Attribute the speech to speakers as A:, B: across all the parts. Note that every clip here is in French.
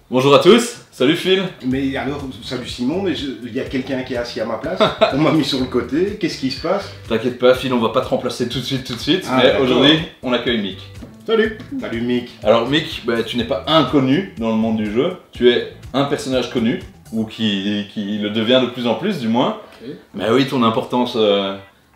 A: Bonjour à tous, salut Phil.
B: Mais alors, salut Simon, mais il y a quelqu'un qui est assis à ma place, on m'a mis sur le côté, qu'est-ce qui se passe?
A: T'inquiète pas Phil, on va pas te remplacer tout de suite, mais aujourd'hui on accueille Mick.
B: Salut. Salut Mick.
A: Alors Mick, tu n'es pas inconnu dans le monde du jeu, tu es un personnage connu, ou qui le devient de plus en plus du moins. Okay. Mais oui, ton importance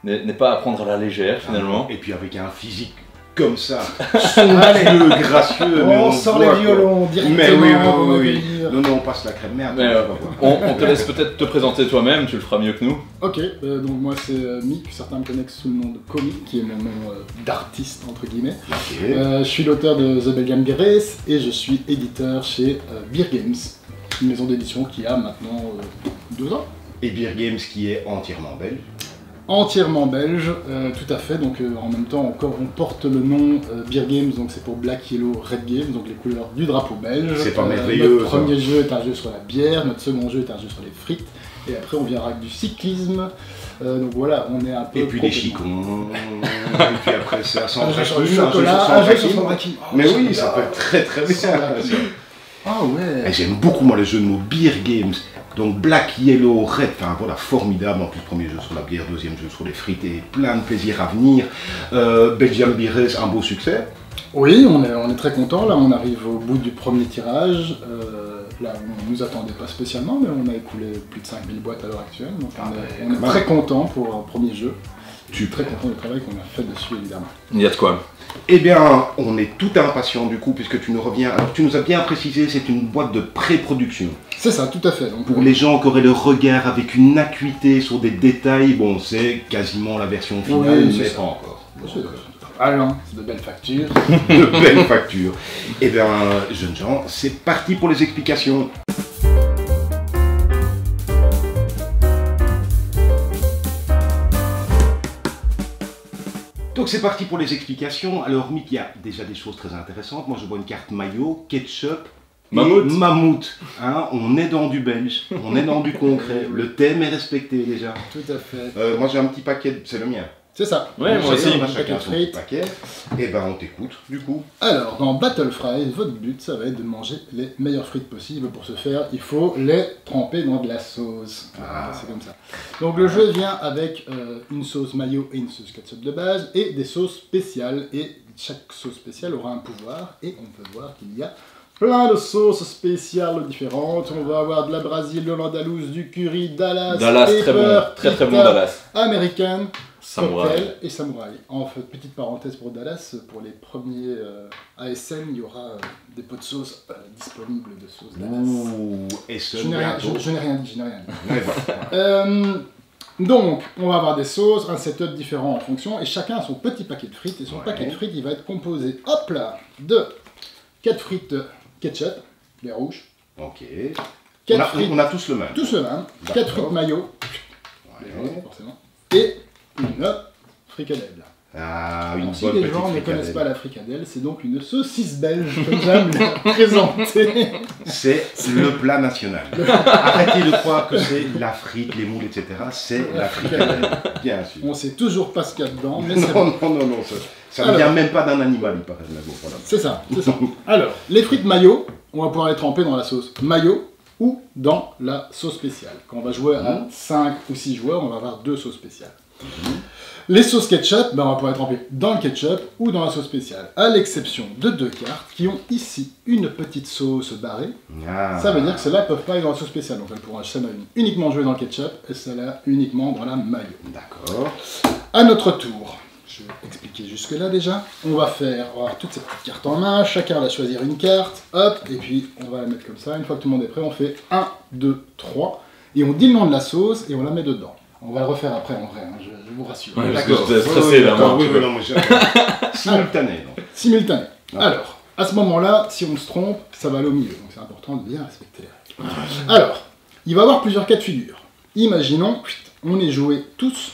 A: n'est pas à prendre à la légère finalement.
B: Et puis avec un physique comme ça, somptueux, gracieux,
C: on sort les violons directement.
B: Mais oui. Non, on passe la crème merde.
A: On te laisse peut-être te présenter toi-même, tu le feras mieux que nous.
C: Ok, donc moi c'est Mick, certains me connaissent sous le nom de Comic, qui est mon nom d'artiste entre guillemets. Okay. Je suis l'auteur de The Belgian Beer Race et je suis éditeur chez Beer Games, une maison d'édition qui a maintenant 2 ans.
B: Et Beer Games qui est entièrement belge.
C: Entièrement belge, tout à fait, donc en même temps on porte le nom Beer Games, donc c'est pour Black, Yellow, Red Games, donc les couleurs du drapeau belge.
B: C'est pas merveilleux.
C: Notre premier jeu est un jeu sur la bière, notre second jeu est un jeu sur les frites, et après on viendra avec du cyclisme, donc voilà, on est un peu...
B: Et puis des chicons, et puis après ça sent
C: un jeu sur le chocolat, un jeu sur son braquing.
B: Mais oui, ça peut être très bien.
C: Ah ouais.
B: J'aime beaucoup moi les jeux de mots Beer Games. Donc Black, Yellow, Red, enfin voilà, formidable. En plus, premier jeu sur la bière, deuxième jeu sur les frites et plein de plaisir à venir. Belgian Beer Race, un beau succès.
C: Oui, on est très content. Là, on arrive au bout du premier tirage. Là, on ne nous attendait pas spécialement, mais on a écoulé plus de 5000 boîtes à l'heure actuelle. Donc on est très content pour un premier jeu. Je suis très content du travail qu'on a fait dessus, évidemment.
A: Il y a de quoi.
B: Eh bien, on est tout impatient du coup, puisque tu nous reviens. Alors, tu nous as bien précisé, c'est une boîte de pré-production.
C: C'est ça, tout à fait. Donc,
B: pour les gens qui auraient le regard avec une acuité sur des détails, bon, c'est quasiment la version finale, mais pas encore.
C: Alors, c'est de belles factures.
B: De belles factures. Eh bien, jeunes gens, c'est parti pour les explications. Donc c'est parti pour les explications. Alors Mick, il y a déjà des choses très intéressantes. Moi je vois une carte maillot, ketchup, mammouth. Hein, on est dans du belge, on est dans du concret. Le thème est respecté déjà.
C: Tout à fait.
B: Moi j'ai un petit paquet, c'est le mien.
C: C'est ça.
A: Ouais, moi aussi.
B: On a chacun son petit paquet. Et ben on t'écoute du coup.
C: Alors dans Battle Fries, votre but ça va être de manger les meilleures frites possibles. Pour ce faire, il faut les tremper dans de la sauce. Ah. C'est comme ça. Donc le jeu vient avec une sauce mayo et une sauce ketchup de base et des sauces spéciales. Et chaque sauce spéciale aura un pouvoir. Et on peut voir qu'il y a plein de sauces spéciales différentes. On va avoir de la Brésil, de l'Andalouse, du curry, Dallas, pepper,
A: très bon Dallas.
C: American.
A: Samouraï.
C: Cocktail et Samouraï. En fait, petite parenthèse pour Dallas, pour les premiers ASM, il y aura des pots de sauce disponibles de sauce Dallas.
B: Ouh, et
C: je n'ai rien dit. Donc, on va avoir des sauces, un setup différent en fonction, et chacun a son petit paquet de frites, et son paquet de frites, il va être composé, hop là, de 4 frites ketchup, les rouges.
B: Ok.
C: On
B: a tous le même.
C: Tous le même. 4 frites mayo, forcément, et une fricadelle.
B: Ah, une bonne
C: si les gens ne connaissent pas la fricadelle, c'est donc une saucisse belge, comme j'aime la présenter. C'est
B: le plat national. Arrêtez de croire que c'est la frite, les moules, etc. C'est la fricadelle, bien sûr.
C: On sait toujours pas ce qu'il y a dedans, mais
B: non, ça ne vient même pas d'un animal, il paraît. Voilà.
C: C'est ça. Alors, les frites mayo, on va pouvoir les tremper dans la sauce mayo ou dans la sauce spéciale. Quand on va jouer à 5 ou 6 joueurs, on va avoir 2 sauces spéciales. Les sauces ketchup, on va pouvoir les tremper dans le ketchup ou dans la sauce spéciale, à l'exception de 2 cartes qui ont ici une petite sauce barrée. Ça veut dire que celles-là ne peuvent pas aller dans la sauce spéciale, donc elles pourront uniquement jouer dans le ketchup et celle-là uniquement dans la mayo.
B: D'accord.
C: À notre tour, je vais expliquer jusque-là déjà. On va avoir toutes ces petites cartes en main, chacun va choisir une carte, hop, et puis on va la mettre comme ça. Une fois que tout le monde est prêt, on fait 1, 2, 3, et on dit le nom de la sauce et on la met dedans. On va le refaire après en vrai, je vous rassure.
A: Ouais, d'accord. Je suis stressé là, moi.
B: Simultané.
C: Simultané. Alors, à ce moment-là, si on se trompe, ça va aller au milieu. Donc c'est important de bien respecter les règles. Alors, il va y avoir plusieurs cas de figure. Imaginons, on est joué tous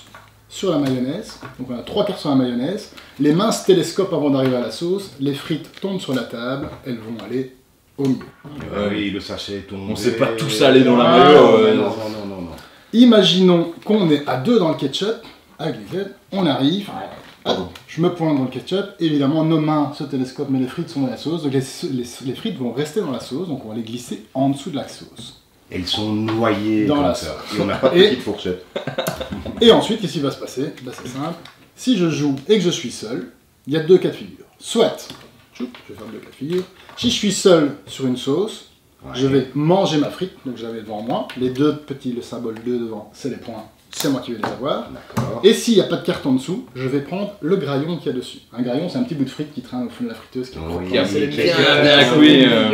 C: sur la mayonnaise. Donc on a 3 cartes sur la mayonnaise. Les mains se télescopent avant d'arriver à la sauce. Les frites tombent sur la table. Elles vont aller au milieu.
B: Oui, le sachet tombe.
A: On ne sait pas tous aller dans la mayo.
B: Non.
C: Imaginons qu'on est à 2 dans le ketchup, avec les aides, on arrive,
A: Pardon.
C: Je me pointe dans le ketchup. Évidemment, nos mains se télescopent, mais les frites sont dans la sauce. Donc les frites vont rester dans la sauce. Donc on va les glisser en dessous de la sauce.
B: Elles sont noyées
C: dans
B: comme
C: la
B: ça.
C: sauce.
B: Et on n'a pas de petite fourchette.
C: Et ensuite, qu'est-ce qui va se passer? Bah, c'est simple. Si je joue et que je suis seul, il y a deux cas de figure. Soit, je vais faire deux cas de figure. Si je suis seul sur une sauce, je vais manger ma frite. Donc j'avais devant moi. Les deux petits, le symbole 2 devant, c'est les points. C'est moi qui vais les avoir. Et s'il n'y a pas de carte en dessous, je vais prendre le graillon qu'il y a dessus. Un graillon, c'est un petit bout de frite qui traîne au fond de la friteuse.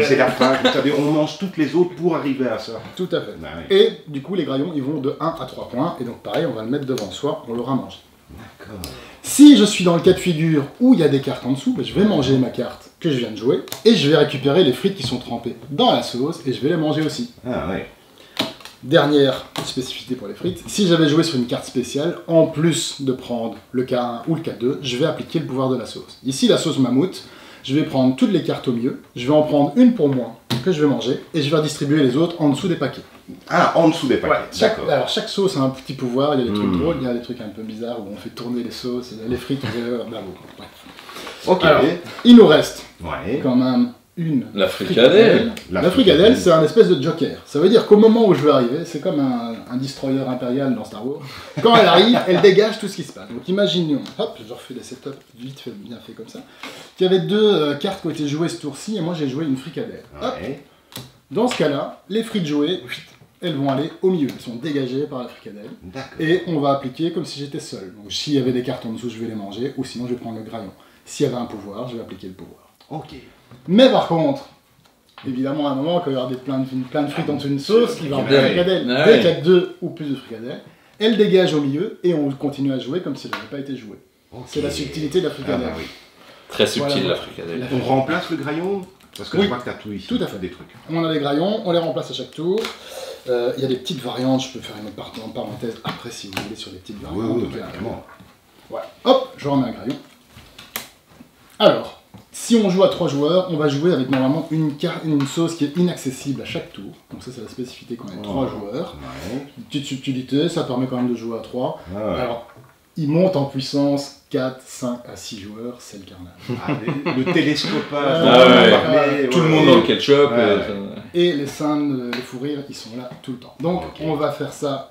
B: C'est la fin. Vous savez, on mange toutes les autres pour arriver à ça.
C: Tout à fait. Et du coup, les graillons, ils vont de 1 à 3 points. Et donc pareil, on va le mettre devant soi, on l'aura mangé.
B: D'accord.
C: Si je suis dans le cas de figure où il y a des cartes en dessous, je vais manger ma carte que je viens de jouer. Et je vais récupérer les frites qui sont trempées dans la sauce et je vais les manger aussi.
B: Ah ouais.
C: Dernière spécificité pour les frites, si j'avais joué sur une carte spéciale, en plus de prendre le K1 ou le K2, je vais appliquer le pouvoir de la sauce. Ici, la sauce mammouth, je vais prendre toutes les cartes au milieu, je vais en prendre une pour moi, que je vais manger, et je vais redistribuer les autres en dessous des paquets.
B: Ah, en dessous des paquets, d'accord.
C: Alors, chaque sauce a un petit pouvoir, il y a des trucs drôles, il y a des trucs un peu bizarres où on fait tourner les sauces, les frites, bravo.
B: Ok.
C: Alors, il nous reste quand même
A: la fricadelle.
C: La fricadelle, c'est un espèce de joker. Ça veut dire qu'au moment où je vais arriver, c'est comme un destroyer impérial dans Star Wars. Quand elle arrive, elle dégage tout ce qui se passe. Donc imaginons, hop, je refais les setups vite fait, bien fait comme ça. Il y avait deux cartes qui ont été jouées ce tour-ci et moi j'ai joué une fricadelle. Hop. Dans ce cas-là, les frites jouées, elles vont aller au milieu. Elles sont dégagées par la fricadelle. Et on va appliquer comme si j'étais seul. Donc s'il y avait des cartes en dessous, je vais les manger ou sinon je vais prendre le graillon. S'il y avait un pouvoir, je vais appliquer le pouvoir.
B: Ok.
C: Mais par contre, évidemment, à un moment, quand il y aura plein de frites en dessous d'une sauce, qui va en faire fricadelle, dès qu'il y a 2 ou plus de fricadelles, elle dégage au milieu et on continue à jouer comme si elle n'avait pas été jouée. C'est la subtilité de la fricadelle.
B: Ah bah oui.
A: Très subtil la fricadelle.
B: On remplace le graillon? Parce que je vois que tu as tout ici.
C: Tout à fait.
B: Des trucs.
C: On a les graillons, on les remplace à chaque tour. Il y a des petites variantes, je peux faire une parenthèse après si vous voulez sur les petites variantes.
B: Oui, vraiment.
C: Voilà. Hop, je remets un graillon. Alors, si on joue à 3 joueurs, on va jouer avec normalement une sauce qui est inaccessible à chaque tour. Donc ça, c'est la spécificité quand on est 3 joueurs. Une petite subtilité, ça permet quand même de jouer à 3. Alors, il monte en puissance 4, 5 à 6 joueurs, c'est le carnage.
B: Le télescopage,
A: tout le monde dans le ketchup.
C: Et les scènes, les fous rires, ils sont là tout le temps. Donc, on va faire ça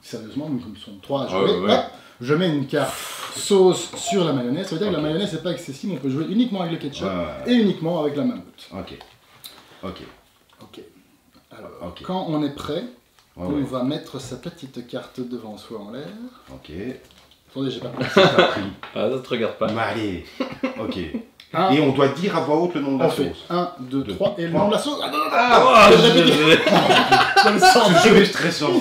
C: sérieusement, nous sommes 3 à jouer. Hop, je mets une carte sauce sur la mayonnaise, ça veut dire que la mayonnaise n'est pas accessible, on peut jouer uniquement avec le ketchup et uniquement avec la mammouth.
B: Ok.
C: Alors, quand on est prêt, on va mettre sa petite carte devant soi en l'air. Attendez, j'ai pas pris.
A: Ah, ça te regarde pas.
B: Mais allez, ok. Et on doit dire à voix haute le nom de la sauce.
C: 1, 2, 3, et le nom de la sauce.
B: Je suis stressant.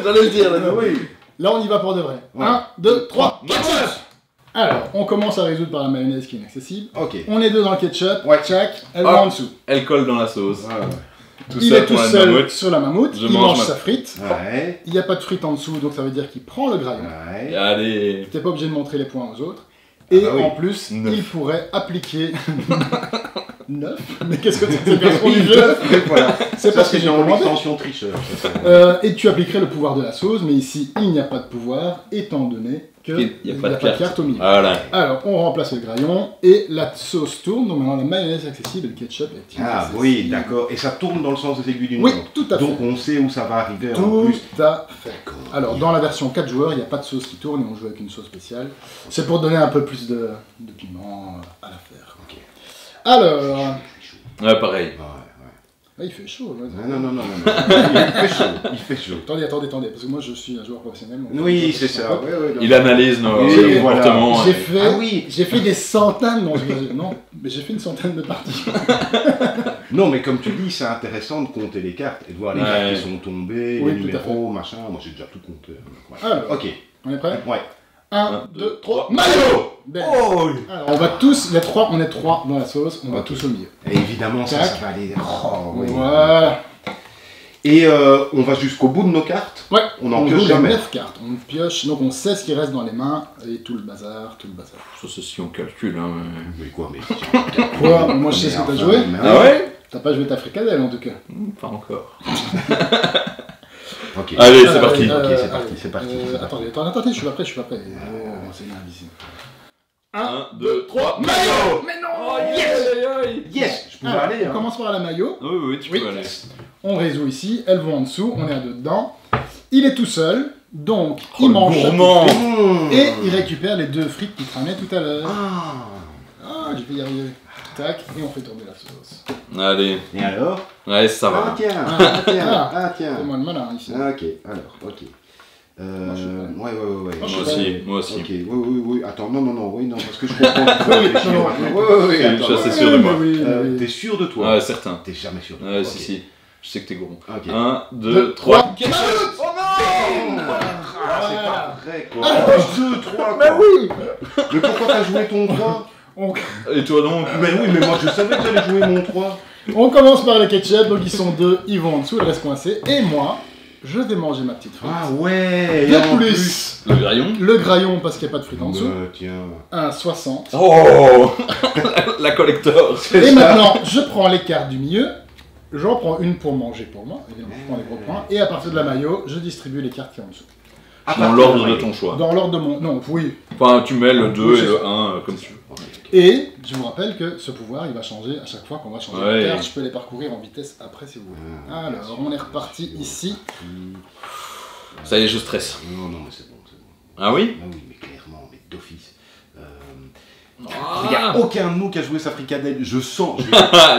A: J'allais le dire,
C: oui. Là, on y va pour de vrai. 1, 2, 3, Alors, on commence à résoudre par la mayonnaise qui est inaccessible. On est deux dans le ketchup. Tchac, elle va en dessous.
A: Elle colle dans la sauce.
C: Il est tout seul sur la mammouth, il mange sa frite.
B: Ouais.
C: Il n'y a pas de frite en dessous, donc ça veut dire qu'il prend le graillon.
B: Ouais.
A: Allez.
C: T'es pas obligé de montrer les points aux autres. Et en plus, il pourrait appliquer 9. Mais qu'est-ce que c'est que ce du jeu?
B: Voilà.
C: C'est parce que j'ai
B: une extension tricheur.
C: Et tu appliquerais le pouvoir de la sauce, mais ici, il n'y a pas de pouvoir, étant donné qu'il n'y a pas de carte au milieu.
A: Voilà.
C: Alors, on remplace le graillon, et la sauce tourne, donc maintenant la mayonnaise est accessible, et le ketchup est inaccessible.
B: Ah oui, d'accord. Et ça tourne dans le sens des aiguilles d'une
C: montre.
B: Oui,
C: tout à fait.
B: Donc on sait où ça va arriver en plus.
C: Tout à fait. Alors, dans la version 4 joueurs, il n'y a pas de sauce qui tourne, et on joue avec une sauce spéciale. C'est pour donner un peu plus de piment à l'affaire. Alors...
A: Ouais, pareil.
C: Ah, il fait chaud.
B: Non. Il fait chaud.
C: Attendez, parce que moi je suis un joueur professionnel.
B: Oui, c'est ça.
A: Il analyse nos comportements.
C: J'ai fait des centaines, mais j'ai fait une centaine de parties.
B: Non, mais comme tu dis, c'est intéressant de compter les cartes et de voir les cartes qui sont tombées, les numéros, machin. Moi j'ai déjà tout compté.
C: Alors,
B: ok.
C: On est prêt?
B: Ouais.
C: 1, 2, 3, Mayo! Alors, on va tous, on est 3 dans la sauce, on va tous au milieu.
B: Et évidemment, ça va aller.
C: Voilà.
B: Et on va jusqu'au bout de nos cartes.
C: Ouais,
B: on pioche jamais.
C: 9 cartes, on pioche, donc on sait ce qui reste dans les mains, et tout le bazar.
A: Ça c'est si on calcule, hein.
B: Mais quoi, mais...
C: Quoi? Moi je sais ce que t'as joué.
A: Ah ouais?
C: T'as pas joué ta fricadelle en tout cas.
A: Pas encore.
B: Okay.
A: Allez, c'est parti.
B: C'est parti.
C: Attendez, je suis pas prêt. C'est bien ici.
A: 1, 2, 3,
C: mayo. Mais non.
A: Oh, yes.
B: Yes. Je pouvais
C: Alors,
B: aller.
C: on
B: Hein.
C: commence par la maillot.
A: Oui, oui, tu peux aller.
C: On résout ici, elles vont en dessous, on est à deux dedans. Il est tout seul, donc il mange sa
A: gourmand.
C: petite frite, et il récupère les 2 frites qu'il cramait tout à l'heure.
B: Ah.
C: Je vais y arriver. Tac, et on fait tourner la sauce.
A: Allez.
B: Et alors?
A: Ouais, ça va.
B: Ah tiens.
C: Ah,
B: Ah tiens.
C: C'est moi le malin ici.
B: Ah, ok. Alors, ok. Ouais.
A: Moi aussi.
B: Ok, oui. Attends, non, parce que je comprends. Oui,
A: Je suis assez sûr de moi.
B: T'es sûr de toi?
A: Ouais, certain.
B: T'es jamais sûr de toi?
A: Ouais,
B: Ok.
A: si. Je sais que t'es gourmand.
B: Ok.
A: 1, 2, 3.
C: Ketchup.
A: Oh non.
B: Ah, c'est pas vrai quoi.
C: Ah,
B: 2, 3
C: Mais
B: quoi.
C: oui.
B: Mais pourquoi t'as joué ton 3?
A: Et toi donc?
B: Mais oui, mais moi je savais que j'allais jouer mon 3.
C: On commence par les ketchup, donc ils sont 2, ils vont en dessous, ils restent coincés. Et moi, je vais manger ma petite frite.
B: Ah ouais.
C: De plus,
A: Le graillon?
C: le graillon parce qu'il n'y a pas de frites en dessous.
B: Tiens.
C: Un 60.
A: Oh. La collector.
C: Et maintenant, je prends les cartes du milieu. J'en prends une pour manger pour moi, évidemment, je prends les gros points. Et à partir de la maillot, je distribue les cartes qui sont en dessous.
A: Dans l'ordre de ton choix.
C: Dans l'ordre de mon... Non, oui.
A: Enfin, tu mets le 2
C: Oui,
A: et
C: c'est
A: le
C: ça.
A: 1 comme tu veux.
C: Et je vous rappelle que ce pouvoir, il va changer à chaque fois qu'on va changer
A: Ouais.
C: les cartes. Je peux les parcourir en vitesse après si vous voulez. Alors, on est reparti ici.
A: Ça y est, je stresse.
B: Non, mais c'est bon.
A: Ah oui?
B: Ah oui, mais clairement, mais d'office. Il n'y a aucun de nous qui a joué sa fricadelle. Je sens.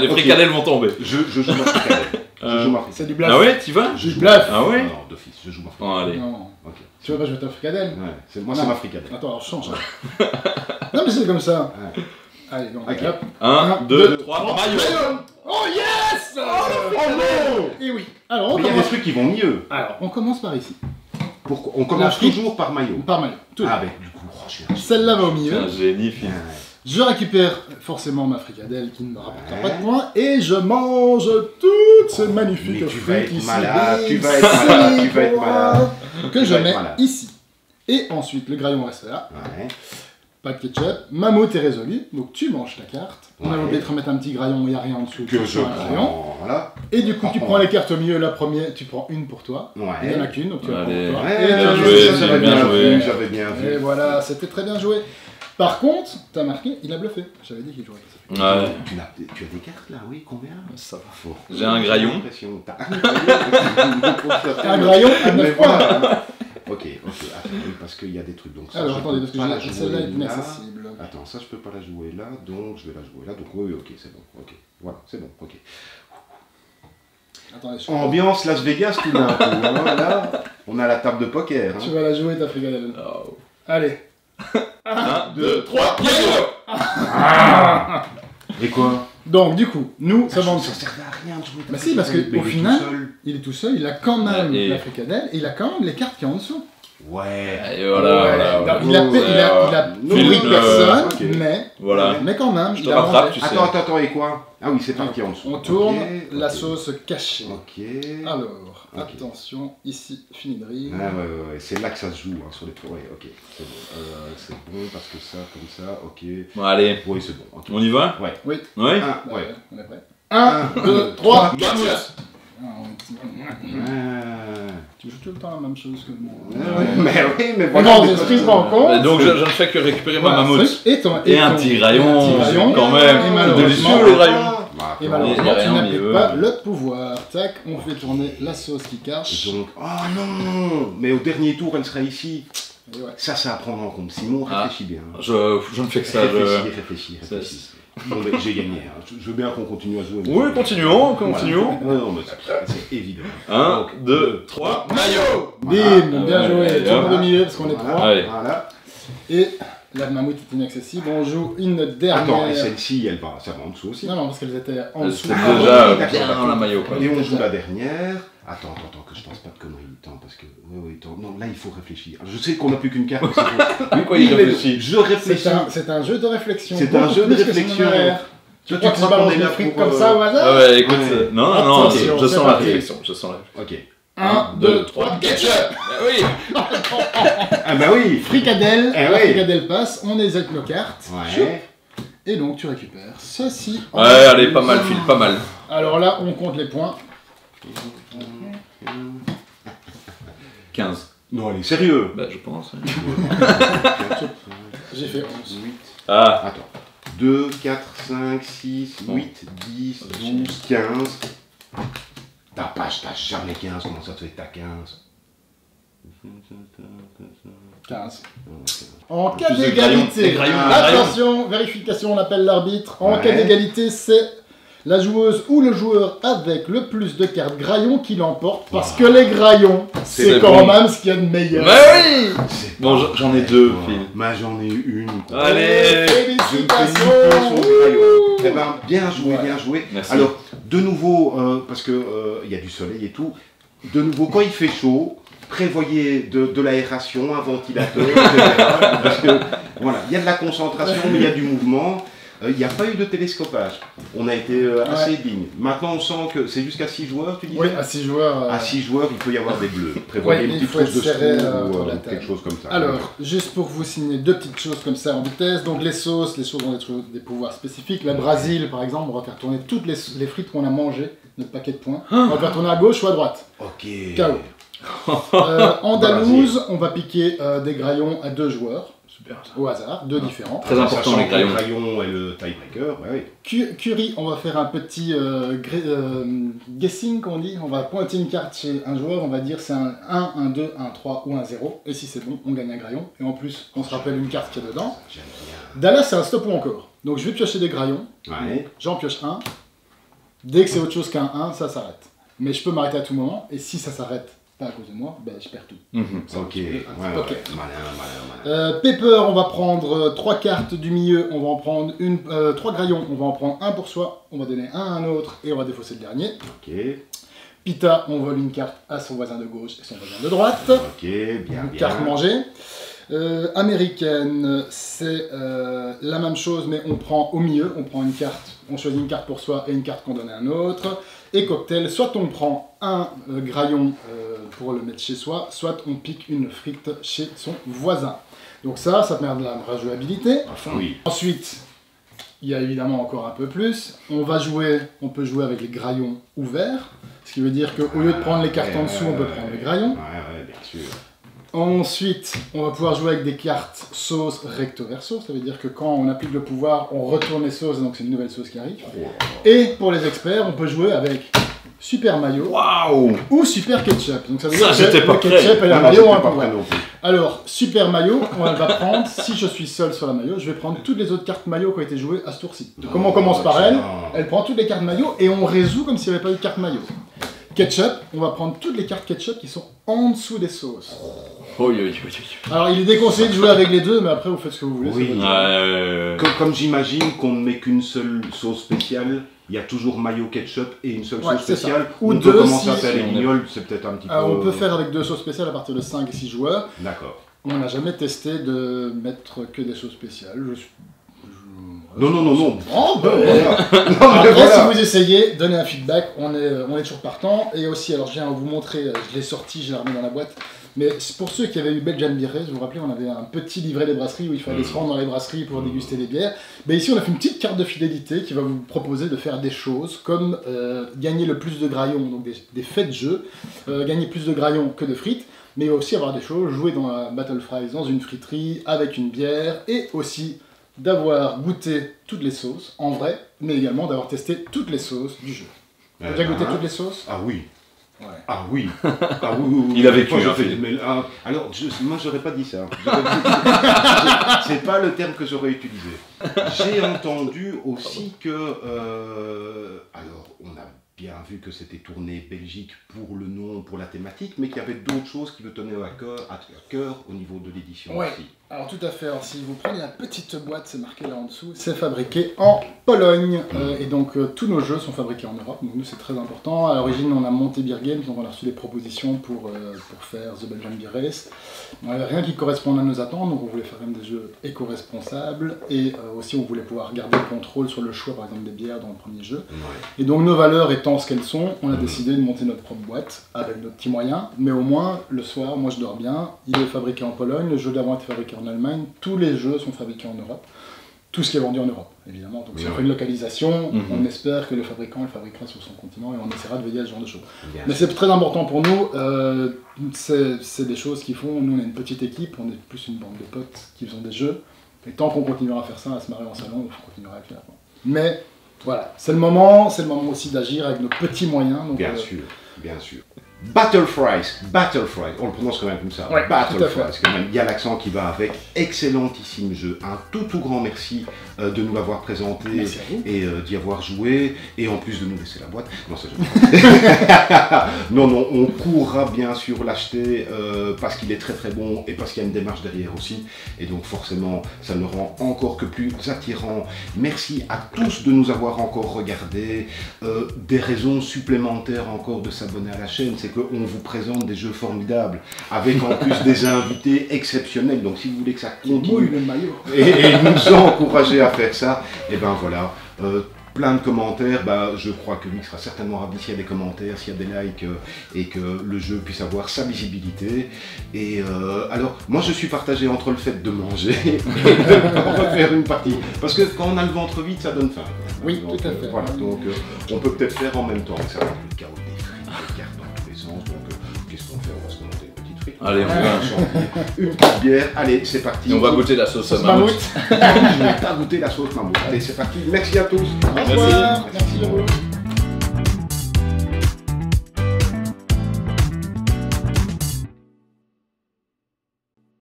A: Les fricadelles vont tomber.
B: Je joue ma fricadelle. Je joue ma fricadelle.
C: C'est du bluff.
A: Ah ouais, t'y vas?
C: Du bluff.
A: Ah ouais?
B: Non, d'office, je joue ma
A: Bon,
B: fricadelle.
A: allez.
C: Non.
B: Ok.
C: Tu veux pas jouer ta fricadelle?
B: Ouais, moi
C: Non.
B: c'est ma fricadelle.
C: Attends, alors je change. Non mais c'est comme ça.
B: Ouais.
C: Allez, donc
B: Ok.
C: hop.
A: 1, 2, 3, maillot!
C: Oh yes!
B: non!
C: Et oui. Alors on
B: Mais il y a des
C: commence.
B: trucs qui vont mieux.
C: Alors on commence par ici.
B: Pourquoi? On
C: La
B: commence
C: frite.
B: toujours par maillot.
C: Par maillot. Tout.
B: Ah ben du coup, je suis
C: Celle-là va au
A: C'est
C: milieu.
A: un génie, fils.
C: Je récupère forcément ma fricadelle qui ne me rapportera
B: Ouais.
C: pas de points et je mange toutes ces magnifiques
B: Mais tu vas
C: frites
B: être
C: ici.
B: malade, tu vas
C: Des
B: être malade, tu vas être
C: ciboires
B: malade.
C: Que
B: Tu
C: je
B: vas être
C: mets
B: malade.
C: ici. Et ensuite le graillon reste là.
B: Ouais.
C: Pas de ketchup. Mammouth est résolu. Donc tu manges ta carte. On a
B: Ouais.
C: oublié de remettre un petit graillon, il n'y a rien en dessous.
B: Que
C: tu
B: je
C: prends un graillon.
B: prends. Voilà.
C: Et du coup tu prends les cartes au milieu. La première, tu prends une pour toi. Il n'y en a
B: Ouais.
C: qu'une, donc tu vas
A: Allez.
C: prendre pour toi.
B: Ouais,
C: Et
A: bien
C: tu-
A: joué,
B: ça, j'avais
A: bien
B: bien
A: joué.
B: vu, j'avais bien vu.
C: Et voilà, c'était très bien joué. Par contre, t'as marqué, il a bluffé. J'avais dit qu'il jouerait pas ça.
A: Ouais.
B: Tu as des cartes là, oui, combien?
A: Ça va.
B: Fort.
A: J'ai un graillon.
B: J'ai l'impression. T'as un graillon.
C: Un graillon à
B: Mais
C: 9 points.
B: voilà. Ok, attends, oui, parce qu'il y a des trucs. Donc ça,
C: Alors
B: je
C: attendez,
B: peux
C: parce
B: pas la
C: que
B: jouer
C: celle-là est
B: là.
C: inaccessible.
B: Attends, ça je peux pas la jouer là, donc je vais la jouer là. Donc oui, ok, c'est bon. Ok, voilà, c'est bon. Ok.
C: Attendez, je...
B: Ambiance Las Vegas tout d'un coup. Hein, là, on a la table de poker.
C: Tu
B: Hein.
C: vas la jouer ta fricadelle.
A: Oh.
C: Allez.
A: 1, 2, 3, maillot!
B: Et quoi?
C: Donc du coup, nous, ça va en dessous.
B: Ça servait à rien de jouer.
C: Bah si, parce que,
B: Mais
C: au
B: il est
C: final-
B: tout seul.
C: Il est tout seul, il a quand même
A: Et-
C: la fricadelle et il a quand même les cartes qui sont en dessous.
B: Ouais.
A: Et voilà,
C: Ouais.
A: voilà, voilà.
C: Donc, il a nourri
A: Philippe,
C: personne,
B: ok.
A: Voilà.
C: mais quand même,
A: Je
C: il
A: te
C: a
A: rattrape,
C: mangé.
A: tu sais.
B: Attends, et quoi? Ah oui, c'est parti en dessous.
C: On tourne
B: Ok,
C: la
B: ok.
C: sauce cachée.
B: Ok.
C: Alors,
B: Ok.
C: attention, ici, fini de rire.
B: Ouais, c'est là que ça se joue, hein, sur les tours. Ouais, ok, c'est bon. C'est bon parce que ça, comme ça, ok.
A: Bon, allez.
B: Oui, c'est bon. ok.
A: On y va?
B: Ouais.
C: Oui,
A: Ouais?
B: Ah,
C: bah,
B: ouais.
C: on est prêt. 1, 2, 3,
A: Mammouth!
C: Tu joues tout le temps la même chose que moi.
B: Mais
C: Bon,
B: voilà.
C: les esprits se rencontrent.
A: Donc je ne fais que récupérer ma
C: Voilà,
A: mammouth.
C: et
A: Un petit rayon, quand
C: Et
A: même.
C: malheureusement-
A: Délicieux le rayon.
C: Et
A: Il y
C: malheureusement,
A: a
C: tu
A: rien au
C: n'appliques
A: milieu.
C: pas le pouvoir. Tac, on fait tourner la sauce qui cache.
B: Donc, oh non, mais au dernier tour, elle sera ici.
C: Et ouais.
B: Ça à prendre en compte. Simon,
A: Ah.
B: réfléchis bien.
A: Je ne fais que ça.
B: Réfléchis.
A: Ça,
B: Bon, mais j'ai gagné. Hein. Je veux bien qu'on continue à jouer. mais-
A: Oui, continuons.
B: Voilà. Non, mais c'est évident.
A: 1, 2, 3, maillot!
C: Bim, bien
A: Ouais,
C: joué.
A: ouais,
C: Tour de
B: ouais.
C: milieu parce qu'on est
B: Voilà.
C: trois.
A: Allez.
B: Voilà.
C: Et la mammouth est inaccessible. On joue une dernière.
B: Attends, et celle-ci, ça va en dessous aussi.
C: Non, parce qu'elles étaient en dessous.
A: C'était
B: Ah,
A: déjà
B: oui, d'accord,
A: bien
B: d'accord.
A: dans la maillot. Quoi.
B: Et on joue la dernière. Attends, que je pense pas de conneries. Attends, parce que. Oui, attends. Non, là, il faut réfléchir. Je sais qu'on n'a plus qu'une carte. mais c'est
A: Oui, quoi, il
B: mais
A: réfléchit.
B: Je réfléchis.
C: C'est un jeu de réflexion.
B: C'est un
C: beaucoup
B: jeu de
C: plus que son
B: réflexion.
C: honoraire. Tu crois que tu
B: crois qu'on
C: balances
B: est
C: des
B: là
C: frites
B: pour,
C: comme ça au hasard?
A: Ah ouais, écoute,
B: Ouais.
A: non,
C: Attention,
A: je
C: c'est
A: sens la
C: parti.
A: réflexion, je sens la réflexion.
B: Ok.
C: 1, 2, 3,
A: ketchup! Oui!
B: Ah bah oui.
C: fricadelle.
B: Eh
C: La
B: oui.
C: fricadelle passe, on les avec nos cartes.
B: Ouais.
C: Et donc tu récupères ceci. en
A: Ouais, allez, pas mal, Phil, pas mal.
C: Alors là, on compte les points.
A: 15.
B: Non, allez, sérieux.
A: Bah, je pense.
C: J'ai fait 11.
A: Ah.
B: Attends. 2, 4, 5, 6, 8, 10, 12, 15. T'as jamais 15, comment ça te fait que t'as 15?
C: 15. En cas
A: Plus de
C: d'égalité,
A: graillons,
C: attention, vérification, on appelle l'arbitre. En cas d'égalité, c'est la joueuse ou le joueur avec le plus de cartes graillons qui l'emporte, parce que les graillons, c'est quand même ce qu'il y a de meilleur.
A: Mais oui. Bon, j'en ai deux, Phil.
B: Moi j'en ai une.
A: Allez.
C: Félicitations.
B: Eh ben, bien joué, bien joué.
A: Merci.
B: Alors, de nouveau, parce que il y a du soleil et tout, de nouveau, quand il fait chaud, prévoyez de l'aération, un ventilateur, etc. Parce que, voilà, il y a de la concentration, mais il y a du mouvement. Il n'y a pas eu de télescopage. On a été assez digne. Maintenant, on sent que c'est jusqu'à 6 joueurs, tu disais?
C: Oui, à 6 joueurs.
B: À 6 joueurs, il peut y avoir des bleus. Prévoyez une petite trousse de stroh ou quelque chose comme ça.
C: Alors, juste pour vous signer deux petites choses comme ça en vitesse. Donc, les sauces ont des pouvoirs spécifiques. La Brésil, par exemple, on va faire tourner toutes les frites qu'on a mangées, notre paquet de points. On va faire tourner à gauche ou à droite.
B: Ok.
C: KO. Andalouse, on va piquer des graillons à 2 joueurs.
A: Super.
C: Au hasard, 2 différents.
A: Très important, les graillons.
B: Le crayon et le tiebreaker, oui.
C: Curry, on va faire un petit guessing, qu'on dit. On va pointer une carte chez un joueur, on va dire c'est un 1, un 2, un 3 ou un 0. Et si c'est bon, on gagne un graillon. Et en plus, on se rappelle une carte qu'il y a dedans.
B: J'aime bien.
C: Dallas, c'est un stop ou encore. Donc je vais piocher des graillons.
B: Ouais.
C: J'en pioche un. Dès que c'est autre chose qu'un 1, ça s'arrête. Mais je peux m'arrêter à tout moment. Et si ça s'arrête pas à cause de moi, ben je perds tout.
B: Ok,
C: malin. Pepper, on va prendre 3 cartes du milieu, on va en prendre 3 graillons, on va en prendre un pour soi, on va donner un à un autre et on va défausser le dernier.
B: Ok.
C: Pita, on vole une carte à son voisin de gauche et son voisin de droite.
B: Ok, bien.
C: Carte mangée. Américaine, c'est la même chose, mais on prend au milieu, on prend une carte, on choisit une carte pour soi et une carte qu'on donne à un autre. Et cocktail, soit on prend un graillon pour le mettre chez soi, soit on pique une frite chez son voisin. Donc ça permet de la rejouabilité.
B: Enfin, oui.
C: Ensuite, il y a évidemment encore un peu plus. On peut jouer avec les graillons ouverts, ce qui veut dire qu'au lieu de prendre les cartes en dessous, on peut prendre les graillons.
B: Ouais, bien sûr.
C: Ensuite, on va pouvoir jouer avec des cartes sauce recto verso, ça veut dire que quand on applique le pouvoir, on retourne les sauces, donc c'est une nouvelle sauce qui arrive. Et pour les experts, on peut jouer avec super mayo ou super ketchup. Donc ça veut dire que le ketchup et la mayo ont un pouvoir. Alors, super mayo, on va prendre, si je suis seul sur la mayo, je vais prendre toutes les autres cartes mayo qui ont été jouées à ce tour-ci. Comme on commence par elle prend toutes les cartes mayo et on résout comme s'il n'y avait pas eu de carte mayo. Ketchup, on va prendre toutes les cartes ketchup qui sont en dessous des sauces. Alors il est déconseillé de jouer avec les deux, mais après vous faites ce que vous voulez.
B: Oui. Comme j'imagine qu'on ne met qu'une seule sauce spéciale, il y a toujours mayo ketchup et une seule sauce spéciale.
C: Ou
B: on
C: deux,
B: peut commencer à
C: si
B: faire les guignols, c'est peut-être un petit peu...
C: On peut faire avec 2 sauces spéciales à partir de 5 et 6 joueurs.
B: D'accord.
C: On n'a jamais testé de mettre que des sauces spéciales.
B: Non.
C: Oh, ben, après, si vous essayez, donnez un feedback, on est toujours partant. Et aussi, alors je viens vous montrer, je l'ai sorti, je l'ai remis dans la boîte. Mais pour ceux qui avaient eu Belgian Beer Race, vous vous rappelez, on avait un petit livret des brasseries où il fallait se rendre dans les brasseries pour déguster des bières. Mais ici, on a fait une petite carte de fidélité qui va vous proposer de faire des choses comme gagner le plus de graillons, donc des faits de jeu, gagner plus de graillons que de frites, mais aussi avoir des choses, jouer dans la Battle Fries, dans une friterie, avec une bière, et aussi d'avoir goûté toutes les sauces, en vrai, mais également d'avoir testé toutes les sauces du jeu. Tu as déjà goûté toutes les sauces?
B: Ah oui.
C: Ouais.
B: Ah oui.
A: Il a vécu.
B: Alors, moi, j'aurais pas dit ça. C'est pas le terme que j'aurais utilisé. J'ai entendu aussi que... alors, on a bien vu que c'était tourné Belgique pour le nom, pour la thématique, mais qu'il y avait d'autres choses qui le tenaient à cœur au niveau de l'édition aussi.
C: Alors tout à fait, alors, si vous prenez la petite boîte, c'est marqué là en dessous, c'est fabriqué en Pologne, et donc tous nos jeux sont fabriqués en Europe, donc nous c'est très important. À l'origine on a monté Beer Games, donc on a reçu des propositions pour faire The Belgian Beer Race. On n'avait rien qui corresponde à nos attentes, donc on voulait faire même des jeux éco-responsables, et aussi on voulait pouvoir garder le contrôle sur le choix par exemple des bières dans le premier jeu. Et donc nos valeurs étant ce qu'elles sont, on a décidé de monter notre propre boîte avec nos petits moyens, mais au moins le soir, moi je dors bien, il est fabriqué en Pologne, le jeu d'avant était fabriqué en Allemagne, tous les jeux sont fabriqués en Europe, tout ce qui est vendu en Europe, évidemment. Donc si on fait une localisation, on espère que le fabricant le fabriquera sur son continent et on essaiera de veiller à ce genre de choses. Mais c'est très important pour nous, c'est des choses qui font, nous on est une petite équipe, on est plus une bande de potes qui font des jeux, Et tant qu'on continuera à faire ça, à se marrer en salon, on continuera à le faire. Quoi. Mais voilà, c'est le moment aussi d'agir avec nos petits moyens. Donc,
B: bien sûr, bien sûr. Battle Fries, on le prononce quand même comme ça.
C: Ouais,
B: Battle Fries, quand même. Il y a l'accent qui va avec. Excellentissime jeu. Un tout grand merci de nous l'avoir présenté et d'y avoir joué. Et en plus de nous laisser la boîte. Non, ça je non, on courra bien sûr l'acheter parce qu'il est très bon et parce qu'il y a une démarche derrière aussi. Et donc forcément, ça le rend encore que plus attirant. Merci à tous de nous avoir encore regardés. Des raisons supplémentaires encore de s'abonner à la chaîne, c'est qu'on vous présente des jeux formidables, avec en plus des invités exceptionnels. Donc si vous voulez que ça continue et nous encourager à faire ça, et ben voilà, plein de commentaires. Je crois que Mick sera certainement ravi s'il y a des commentaires, s'il y a des likes et que le jeu puisse avoir sa visibilité. Et alors, moi je suis partagé entre le fait de manger et de refaire une partie. Parce que quand on a le ventre vide, ça donne faim.
C: Oui,
B: donc,
C: tout à fait.
B: Voilà, donc on peut peut-être faire en même temps. Ça va être le chaos des frites, des cartes dans tous les sens. Donc qu'est-ce qu'on fait? On va se commander une petite frite.
A: Allez, on va
B: une petite bière. Allez, c'est parti.
A: Et on va goûter la sauce mammouth.
B: Je n'ai pas goûté la sauce mammouth. Allez, c'est parti. Merci à tous.
C: Au revoir. Merci.